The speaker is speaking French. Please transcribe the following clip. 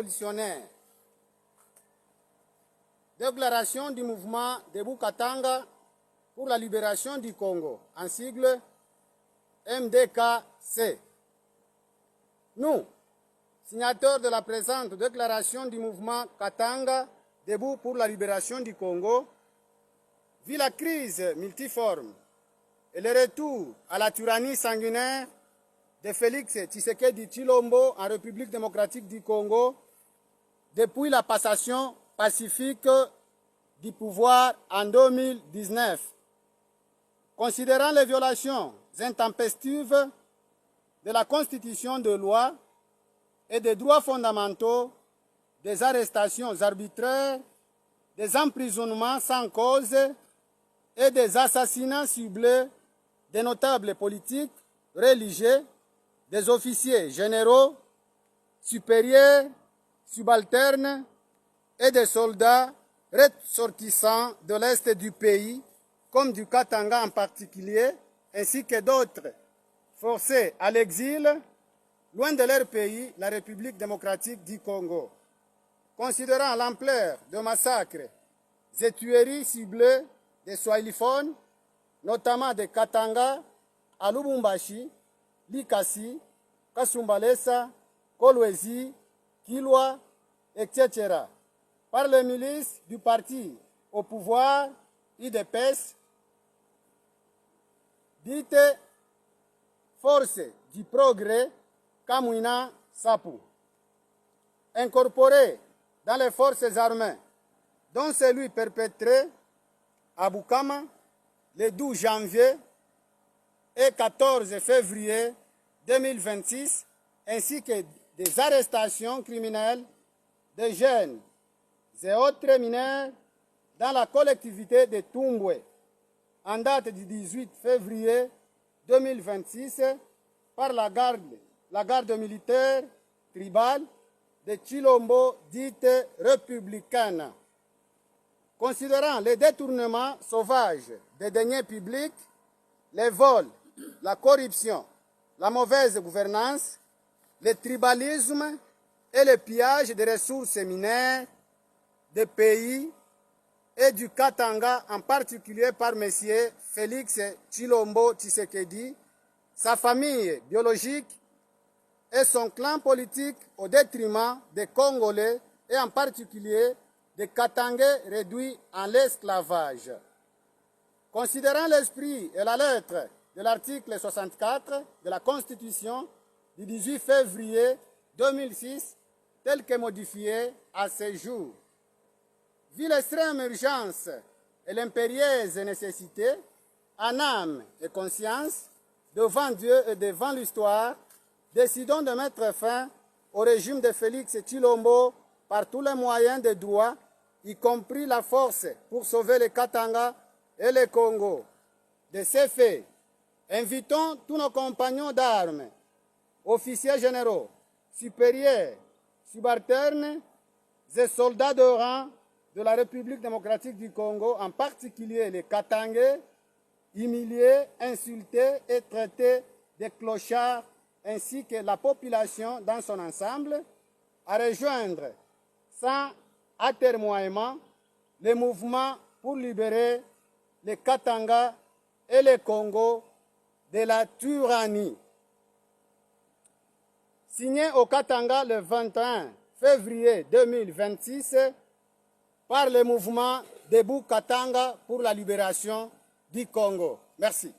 révolutionnaire. Déclaration du mouvement Debout Katanga pour la libération du Congo, en sigle MDKC. Nous, signataires de la présente déclaration du mouvement Katanga Debout pour la libération du Congo, vu la crise multiforme et le retour à la tyrannie sanguinaire de Félix Tshisekedi Tshilombo en République démocratique du Congo depuis la passation pacifique du pouvoir en 2019. Considérant les violations intempestives de la Constitution de loi et des droits fondamentaux, des arrestations arbitraires, des emprisonnements sans cause et des assassinats ciblés des notables politiques, religieux, des officiers généraux, supérieurs, subalternes et des soldats ressortissants de l'Est du pays, comme du Katanga en particulier, ainsi que d'autres forcés à l'exil, loin de leur pays, la République démocratique du Congo. Considérant l'ampleur de massacres et tueries ciblées des Swahiliphones, notamment de Katanga, à Lubumbashi, Likasi, Kasumbalesa, Kolwezi, Kilwa, etc., par les milices du parti au pouvoir, UDPS, dite Force du Progrès, Kamwina Sapu, incorporé dans les forces armées, dont celui perpétré à Bukama le 12 janvier et 14 février 2026, ainsi que des arrestations criminelles de jeunes et autres mineurs dans la collectivité de Tumbwe, en date du 18 février 2026, par la garde militaire tribale de Tshilombo, dite républicaine. Considérant les détournements sauvages des deniers publics, les vols, la corruption, la mauvaise gouvernance, le tribalisme et le pillage des ressources minières des pays et du Katanga, en particulier par M. Félix Tshilombo Tshisekedi, sa famille biologique et son clan politique au détriment des Congolais et en particulier des Katangais réduits en l'esclavage. Considérant l'esprit et la lettre de l'article 64 de la Constitution du 18 février 2006, tel que modifié à ce jour, vu l'extrême urgence et l'impérieuse nécessité, en âme et conscience, devant Dieu et devant l'histoire, décidons de mettre fin au régime de Félix Tshilombo par tous les moyens de droit, y compris la force pour sauver les Katanga et le Congo. De ces faits, invitons tous nos compagnons d'armes, officiers généraux, supérieurs, subalternes et soldats de rang de la République démocratique du Congo, en particulier les Katangais, humiliés, insultés et traités de clochards, ainsi que la population dans son ensemble, à rejoindre sans atermoiement le mouvement pour libérer les Katanga et le Congo de la tyrannie. Signé au Katanga le 21 février 2026 par le mouvement Debout Katanga pour la libération du Congo. Merci.